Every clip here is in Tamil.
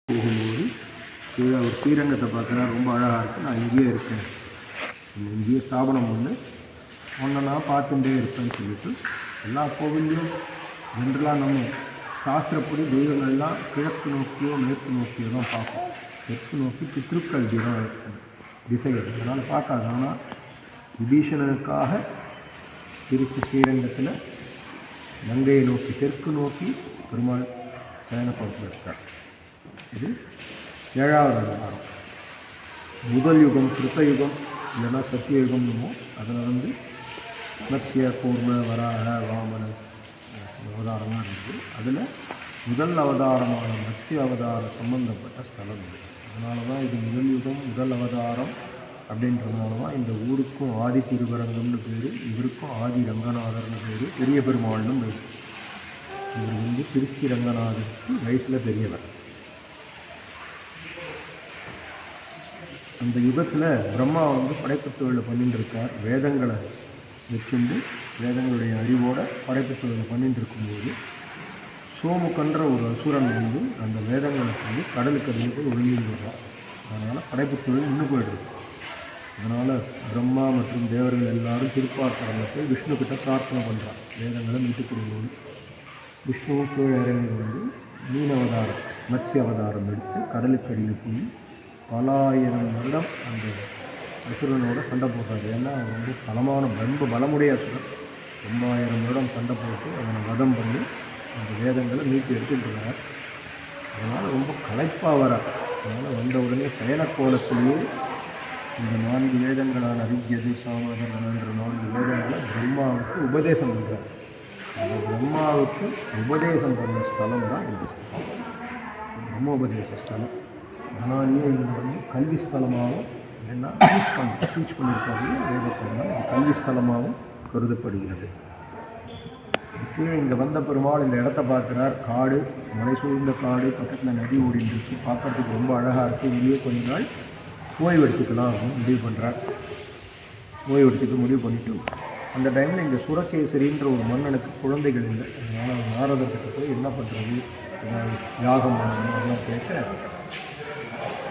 போகும்போது கீழே ஒரு ஸ்ரீரங்கத்தை பார்த்தா ரொம்ப அழகாக இருக்குது. நான் இங்கேயே இருக்கேன், இங்கேயே ஸ்தாபனம் பண்ணு, ஒன்றை நான் பார்த்துட்டே இருப்பேன்னு சொல்லிட்டு எல்லா கோவிலையும் ஜென்ரலாக நம்ம சாஸ்திரப்படி தெய்வங்கள்லாம் கிழக்கு நோக்கியோ மேற்கு நோக்கியோ தான் பார்ப்போம். தெற்கு நோக்கி பித்ருக்கள் திசைகள் அதனால் பார்க்காது. ஆனால் விபீஷணனுக்காக திருச்சி ஸ்ரீரங்கத்தில் கங்கையை நோக்கி தெற்கு நோக்கி பெருமாள் சயனப்பட்டு இருக்கார். இது 7வது அவதாரம். முதல் யுகம் கிருத்தயுகம் இல்லைன்னா சத்தியயுகம்னுமோ அதில் மத்ஸ்ய கூர்ம வராக வாமன அவதாரமாக இருக்குது. அதில் முதல் அவதாரமான மத்ஸ்ய அவதாரம் சம்பந்தப்பட்ட ஸ்தலம் இது. அதனால தான் இது முதல் யுகம் முதல் அவதாரம் அப்படின்றதுனால தான் இந்த ஊருக்கும் ஆதி திருவரங்கம்னு பேர், இவருக்கும் ஆதி ரங்கநாதர்னு பேர், பெரிய பெருமாள்னு பேர். இவர் திருச்சி ரங்கநாதருக்கு வயசில் பெரியவர். அந்த யுகத்தில் பிரம்மா படைப்பு தொழிலை பண்ணிட்டு இருக்கார். வேதங்களை வச்சுண்டு வேதங்களுடைய அறிவோட படைப்பு தொழிலை பண்ணிட்டு இருக்கும்போது சோமுக்கன்ற ஒரு அசுரன் அந்த வேதங்களை கடலுக்கு அடியில் போய் ஒழுங்கிட்டு வர்றார். அதனால் படைப்பு தொழில் இன்னும் போயிடுது. அதனால் பிரம்மா மற்றும் தேவர்கள் எல்லாரும் திருப்பார்த்தரங்களை போய் விஷ்ணு கிட்ட பிரார்த்தனை பண்ணுறார், வேதங்களை மீட்டுக்கொடுங்கன்னு. விஷ்ணுவும் கீழே இறங்கி மீன அவதாரம் மத்ஸ்ய அவதாரம் எடுத்து கடலுக்கு அடியில் போய் பல ஆயிரம் வருடம் அந்த அசுரனோட சண்டை போடுறாரு. ஏன்னா அவர் பலமான ரொம்ப பலமுடைய அசுரன். 9000 வருடம் சண்டை போட்டு அவனை வதம் பண்ணி அந்த வேதங்களை மீட்டு எடுத்துட்டுருக்கார். அதனால் ரொம்ப களைப்பாக வரார். அதனால் வந்த உடனே சயனக்கோலத்திலேயே இந்த 4 வேதங்களான ரிக்யது சாமவேதம் என்ற 4 வேதங்களை பிரம்மாவுக்கு உபதேசம் பண்ணுறார். அந்த பிரம்மாவுக்கு உபதேசம் பண்ண ஸ்தலம் தான் இந்த ஸ்தலம், பிரம்மோபதேச ஸ்தலம். அதனாலேயே இங்கே கல்வி ஸ்தலமாகவும் இல்லைன்னா டீச் பண்ணியிருக்காரு வேதப்படலாம். இது கல்வி ஸ்தலமாகவும் கருதப்படுகிறது. கீழே இங்கே வந்த பெருமாள் இந்த இடத்த பார்க்குறார். காடு, மலை சூழ்ந்த காடு, பக்கத்தில் நதி ஓடிட்டு பார்க்கறதுக்கு ரொம்ப அழகாக இருக்குது. இங்கேயே கொஞ்ச நாள் ஓய்வு எடுத்துக்கலாம் அப்படின்னு முடிவு பண்ணுறார். ஓய்வு எடுத்துக்க முடிவு பண்ணிவிட்டு அந்த டைமில் இங்கே சுரகேசரின்ற ஒரு மன்னனுக்கு குழந்தைகள் இல்லை. அதனால் நாரதர்கிட்ட போய் என்ன பண்ணுறது, யாகம் பண்ணணும் அதெல்லாம் கேட்க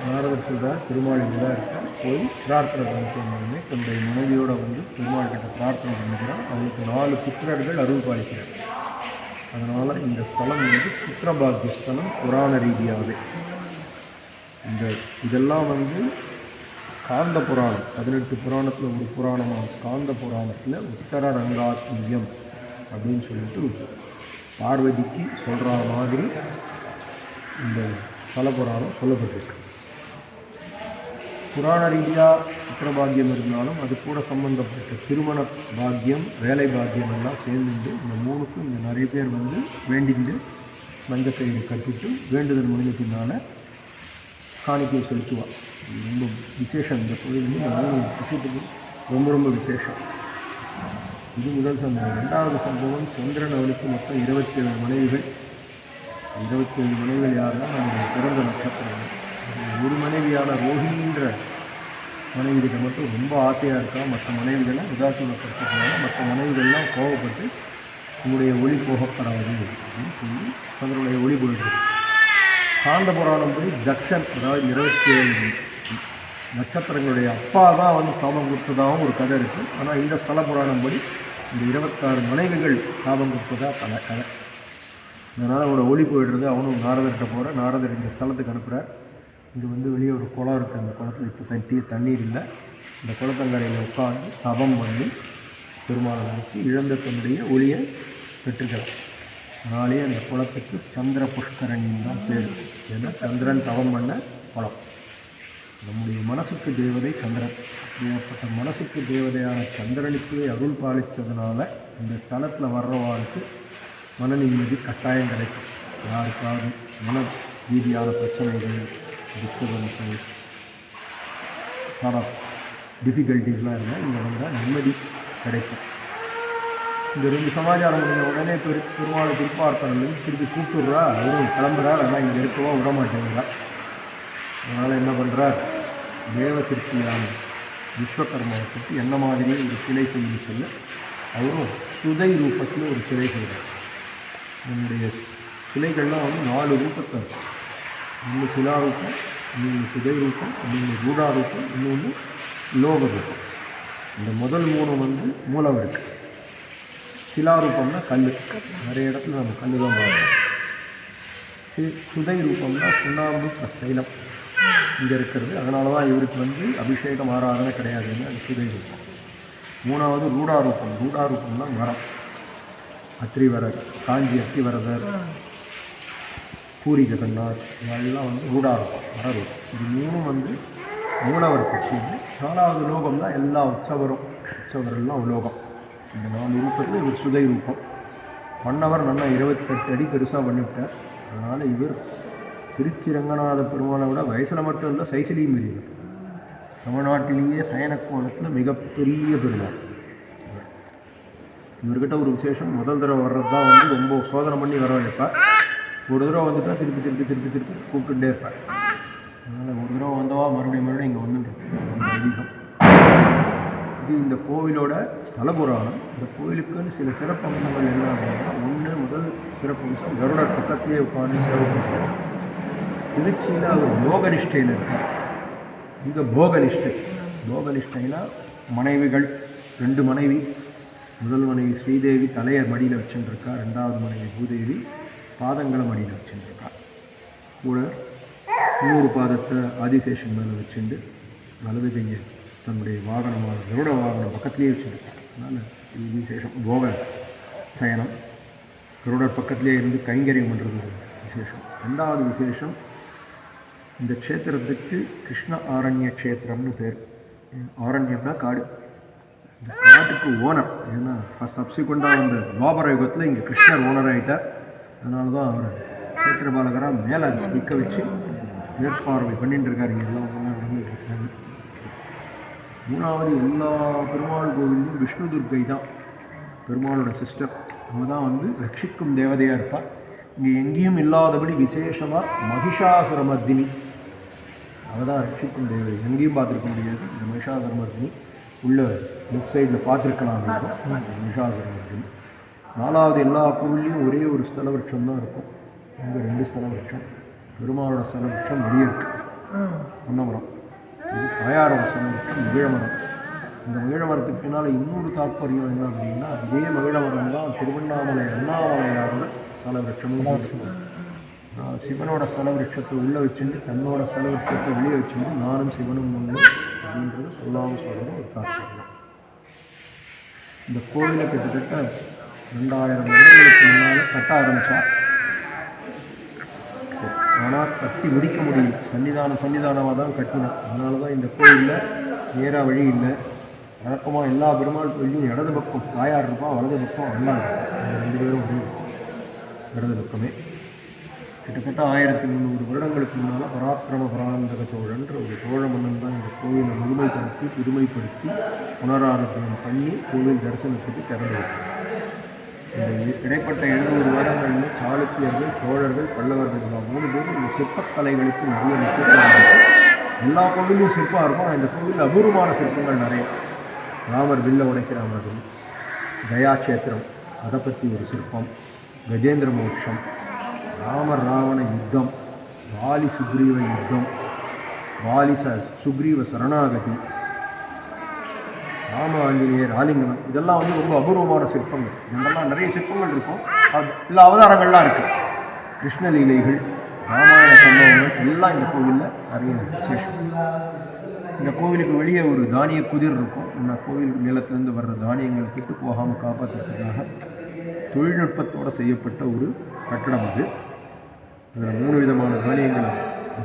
நாரதர் சொல்கிறார், பெருமாள் இங்கே தான் இருக்க, போய் பிரார்த்தனை பண்ணிட்டு தன்னுடைய மனைவியோடு பெருமாள் கிட்ட பிரார்த்தனை பண்ணிக்கிறான். அவனுக்கு 4 புத்திரர்கள் அருள் பாலிக்கிறார். அதனால் இந்த ஸ்தலம் புத்திரபாகிய ஸ்தலம். புராண ரீதியாகவே இதெல்லாம் காந்த புராணம் 18 புராணத்தில் ஒரு புராணமான காந்த புராணத்தில் உத்தர ரங்காத்மியம் அப்படின்னு சொல்லிட்டு பார்வதிக்கு சொல்கிற மாதிரி இந்த ஸ்தல புராணம் சொல்லப்பட்டிருக்கு. புராண ரீதியாக புத்திரபாகியம் இருந்தாலும் அது கூட சம்பந்தப்பட்ட திருமண பாக்கியம், வேலை பாக்கியம் எல்லாம் சேர்ந்துட்டு இந்த 3க்கும் இங்கே நிறைய பேர் வேண்டிட்டு மஞ்ச கயிறு கட்டிட்டு வேண்டுதல் முடிஞ்சதுனால காணிக்கை செலுத்துவாள். இது ரொம்ப விசேஷம். இந்த கோயில் இந்த 3 விஷயத்துக்கு ரொம்ப ரொம்ப விசேஷம். இது முதல் சம்பவம். 2வது சம்பவம், சந்திரன் அவனுக்கு மொத்தம் 27 மனைவிகள். 27 மனைவிகள் யாருன்னா நம்முடைய பிறந்த நட்சத்திரம். ஒரு மனைவியான ரோஹிணின்ற மனைவிகிட்ட மட்டும் ரொம்ப ஆசையாக இருக்கா. மற்ற மனைவிகளை உதாசீனப்படுத்துறதுனால மற்ற மனைவிகள்லாம் கோவப்பட்டு உங்களுடைய ஒளி போகப்படாது அப்படின்னு சொல்லி தங்களுடைய ஒளி போயிடுது. காந்த புராணம் படி தக்ஷன், அதாவது 27 நட்சத்திரங்களுடைய அப்பா தான் சாபம் கொடுத்ததாகவும் ஒரு கதை இருக்குது. ஆனால் இந்த ஸ்தல புராணம் படி இந்த 26 மனைவிகள் சாபம் கொடுத்ததாக கதை. அதனால் அவனோட ஒளி போயிடுறது. அவனும் நாரதர்கிட்ட போகிற. நாரதர் இந்த ஸ்தலத்துக்கு அனுப்புகிறார். இது வெளியே ஒரு குளம் இருக்குது. அந்த குளத்தில் இப்போ தண்ணீர் இல்லை. இந்த குளத்தங்கரையில் உட்காந்து தபம் பண்ணி பெருமாளை நோக்கி இழந்த தன்னுடைய ஒளியை பெற்றுக்கலாம். அதனாலேயே அந்த குளத்துக்கு சந்திர புஷ்கரணின்னு தான் பேர். ஏன்னா சந்திரன் தவம் பண்ண குளம். நம்முடைய மனசுக்கு தேவதை சந்திரன். அப்படிப்பட்ட மனசுக்கு தேவதையான சந்திரனுக்கு அருள் பாலித்ததுனால இந்த ஸ்தலத்தில் வர்றவாளுக்கு மன நிம்மதி கட்டாயம் கிடைக்கும். யாருக்காவது மன ரீதியான பிரச்சனைகள், டிஸ்டர்பன்ஸு, டிஃபிகல்ட்டிஸ்லாம் இருந்தால் இங்கே வந்தால் நிம்மதி கிடைக்கும். இந்த 2 சமாச்சாரம் முடிஞ்ச உடனே பெருமாளை திருப்பார்த்தனில் திருப்பி கூப்பிட்டுடுறா. அவரும் கிளம்புறார். ஆனால் இங்கே இருக்கவா விட மாட்டேங்கிறார். அதனால் என்ன பண்ணுறார், தேவ சிற்பியான விஸ்வகர்மாவை சுற்றி என்ன மாதிரியே ஒரு சிலை செய்ய சொல்ல அவரும் சுதை ரூபத்தில் ஒரு சிலை செய்கிறார். நம்முடைய சிலைகள்லாம் 4 ரூபத்தை ஒன்று சிலாரூபம், இன்னொன்று சிதை ரூபம், இன்னொன்று ரூடாரூபம், இன்னொன்று லோக ரூபம். இந்த முதல் 3 வந்து மூலம் இருக்குது. சிலாரூபம்னா கல், நிறைய இடத்துல நம்ம கல் தான் பார்க்கணும். சுதை ரூபம்னா சுண்ணாம்பு ப்ளஸ் தைலம் இங்கே இருக்கிறது. அதனால தான் இவருக்கு வந்து அபிஷேகம் ஆராதனை கிடையாதுன்னு அது சுதை ரூபம். 3வது ரூடாரூபம். ரூடாரூபம்னா மரம், அத்திரிவரர், காஞ்சி அத்திவரதர், பூரி ஜெகநாத், இதெல்லாம் வந்து ரூடாரூபம், மரரூபம். இது 3 வந்து மூலவர் கட்சியில். 4வது லோகம் தான் எல்லா உற்சவரெல்லாம் லோகம். இந்த 4 ரூபத்தில் இவர் சுதை ரூபம். பண்ணவர் நல்லா 28 அடி பெருசாக பண்ணிவிட்டார். அதனால் இவர் திருச்சி ரங்கநாத பெருமாளை விட வயசில் மட்டும் இல்லை, சைசிலையும் பெரியவர். தமிழ்நாட்டிலேயே சயனக்கோலத்தில் மிகப்பெரிய பெருமாள். இவர்கிட்ட ஒரு விசேஷம், முதல் தடவை வர்றது தான் வந்து ரொம்ப சோதனை பண்ணி வர வைப்பார். ஒரு தடவை வந்துட்டால் திருப்பி கூப்பிட்டுட்டே இருப்பார். அதனால் ஒரு தடவை வந்தவா மறுபடியும் இங்கே வந்துட்டுருக்கு. அதிகம் இது இந்த கோவிலோட ஸ்தல புராணம். இந்த கோவிலுக்குன்னு சில சிறப்பம்சங்கள் என்ன அப்படின்னா, முதல் சிறப்பம்சம் கருடர் பக்கத்திலே உட்காந்து சேவை பண்ணுறார். திருச்சியில் அவர் போகனிஷ்டையில் இருக்கார். இங்கே போகனிஷ்டைனா மனைவிகள் 2 மனைவி. முதல் மனைவி ஸ்ரீதேவி தலையை மடியில் வச்சுருக்கா. 2வது மனைவி பூதேவி பாதங்களை மடியில் வச்சுருக்கா. கூட 100 பாதத்தை ஆதிசேஷன் மேலே வச்சுட்டு வலது கையை தன்னுடைய வாகனமான கருட வாகனம் பக்கத்துலேயே வச்சுருக்கார். அதனால் இது விசேஷம். போக சயனம், கருடர் பக்கத்திலே இருந்து கைங்கரியம் பண்ணுறது ஒரு விசேஷம். 2வது விசேஷம், இந்த க்ஷேத்திரத்துக்கு கிருஷ்ண ஆரண்ய க்ஷேத்திரம்னு பேர். ஆரண்யம்னா காடு. இந்த காட்டுக்கு ஓனர். ஏன்னா சப்சிக்வெண்ட்டாக அந்த துவாபர யுகத்தில் இங்கே கிருஷ்ணர் ஓனர் ஆகிட்டார். அதனால தான் அவர் க்ஷேத்திரபாலகராக மேலே நிற்க வச்சு மேற்பார்வை பண்ணிட்டு இருக்காரு. இங்கே எல்லாம் நடந்துட்டு இருக்காங்க. 3வது, எல்லா பெருமாள் கோவிலும் விஷ்ணு துர்க்கை தான் பெருமாளோட சிஸ்டர். அவங்க தான் வந்து ரட்சிக்கும் தேவதையாக இருப்பாள். இங்கே எங்கேயும் இல்லாதபடி விசேஷமாக மகிஷாசுரமர்தினி, அவள் தான் ரட்சிக்கும் தேவதை. எங்கேயும் பார்த்துருக்க முடியாது. இந்த மகிஷாசுரமர்தினி உள்ள லெஃப்ட் சைடில் பார்த்துருக்கலாம். மகிஷாசுரமர்தினி. 4வது, எல்லா கோவிலையும் ஒரே ஒரு ஸ்தல விருட்சம் தான் இருக்கும். இங்கே 2 ஸ்தல விருட்சம். பெருமாளோட ஸ்தல விருட்சம் நிறைய இருக்குது. பொன்னமரம். இது தாயாரோட ஸ்தல விருட்சம் மகிழமரம். இந்த மகிழமரத்துக்கு பின்னால் இன்னொரு தாற்பயம் என்ன அப்படின்னா, இதே மகிழமரம் தான் திருவண்ணாமலை அண்ணாமலையாரோட ஸ்தல விருட்சமும். சிவனோட ஸ்தல விருட்சத்தை உள்ளே வச்சுட்டு தன்னோட ஸ்தல விருட்சத்தை வெளியே வச்சுட்டு நானும் சிவனும் ஒன்று அப்படின்றது சொல்லாமல் சொல்கிறது ஒரு தாற்பயம். இந்த கோவிலை கிட்டத்தட்ட 2000 வருடங்களுக்கு முன்னால் கட்ட ஆரம்பித்தா. ஆனால் கட்டி முடிக்க முடியும். சன்னிதானமாக தான் கட்டினேன். அதனால தான் இந்த கோவிலில் நேராக வழி இல்லை. வழக்கமாக எல்லா பெருமாள் கோயிலையும் இடது பக்கம் தாயார் இருப்பான், வலது பக்கம் அண்ணா இருப்பான். 2 பேரும் இடது பக்கமே. கிட்டத்தட்ட 1300 வருடங்களுக்கு முன்னால் பராக்கிரம பராந்தக சோழன்ற ஒரு சோழ மன்னன் தான் இந்த கோவிலை புதுமைப்படுத்தி புனராரம்பணம் பண்ணி கோவில் தரிசனத்துக்கு திறந்து வைத்தார். இந்த இடைப்பட்ட 700 வருடங்களில் சாளுக்கியர்கள், சோழர்கள், பல்லவர்கள் 3 பேரும் இந்த சிற்பக்கலைகளுக்கு நிறைய முக்கியத்துவம். எல்லா கோவிலும் சிற்பம் இருக்கும். இந்த கோவிலில் அபூர்வமான சிற்பங்கள் நிறைய. ராமர் வில்ல உடைக்கிற மாதிரி, கயாட்சேத்திரம் அதை பற்றி ஒரு சிற்பம், கஜேந்திர மோட்சம், ராமர் ராவண யுத்தம், வாலி சுக்ரீவ யுத்தம், வாலி சுக்ரீவ சரணாகதி, ராம ஆஞ்சநேயர் ஆலிங்கனம், இதெல்லாம் வந்து ரொம்ப அபூர்வமான சிற்பங்கள். இதெல்லாம் நிறைய சிற்பங்கள் இருக்கும். எல்லா அவதாரங்கள்லாம் இருக்குது. கிருஷ்ணலீலைகள், ராமாயண சம்பவங்கள் எல்லாம் இந்த கோவிலில் நிறைய விசேஷம். இந்த கோவிலுக்கு வெளியே ஒரு தானிய குதிர் இருக்கும். இந்த கோவில் நிலத்திலேருந்து வர்ற தானியங்கள் கெட்டு போகாமல் காப்பாற்றுறதுக்காக தொழில்நுட்பத்தோடு செய்யப்பட்ட ஒரு கட்டடம் அது. அதில் 3 விதமான தானியங்களை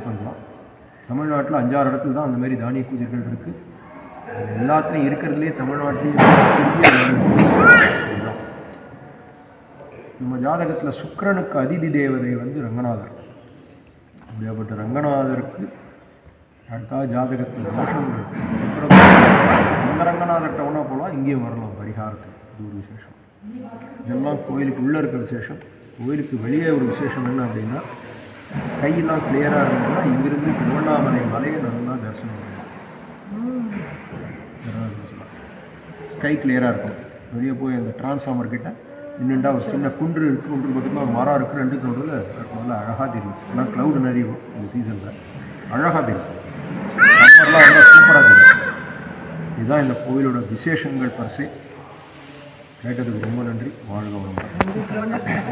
பண்ணலாம். தமிழ்நாட்டில் 5-6 இடத்துல தான் அந்த மாதிரி தானிய குதிர்கள் இருக்குது. எல்லாத்துலேயும் இருக்கிறதுலே தமிழ்நாட்டிலேயே நம்ம ஜாதகத்தில் சுக்கிரனுக்கு அதிதி தேவதை வந்து ரங்கநாதர். அப்படியாப்பட்ட ரங்கநாதருக்கு யாருக்காக ஜாதகத்தில் தோஷங்கள் இருக்குது, அந்த ரங்கநாதர் டவுனாக போகலாம், இங்கேயும் வரலாம் பரிகாரத்துக்கு. இது ஒரு விசேஷம். இதெல்லாம் கோயிலுக்கு உள்ளே இருக்கிற விசேஷம். கோயிலுக்கு வெளியே ஒரு விசேஷம் என்ன அப்படின்னா, ஸ்கையெல்லாம் கிளியராக இருந்ததுன்னா இங்கிருந்து திருவண்ணாமலை மலையை நல்லா தரிசனம் பண்ணலாம். ஸ்கை கிளியராக இருக்கும். வெளியே போய் அந்த டிரான்ஸ்ஃபார்மர் கிட்ட இன்னுண்டா ஒரு சின்ன குன்று இருக்குது, குன்று பக்கமாக மரம் இருக்குது, ரெண்டுக்கு நடுவில் நல்லா அழகாக தெரியும். ஆனால் க்ளவுடு நிறையும் இந்த சீசனில் அழகாக தெரியும். சம்மர்லாம் ரொம்ப சூப்பராக தெரியும். இதுதான் இந்த கோவிலோட விசேஷங்கள் பர்சே. கேட்டதுக்கு ரொம்ப நன்றி. வாழ்க வளமுடன்.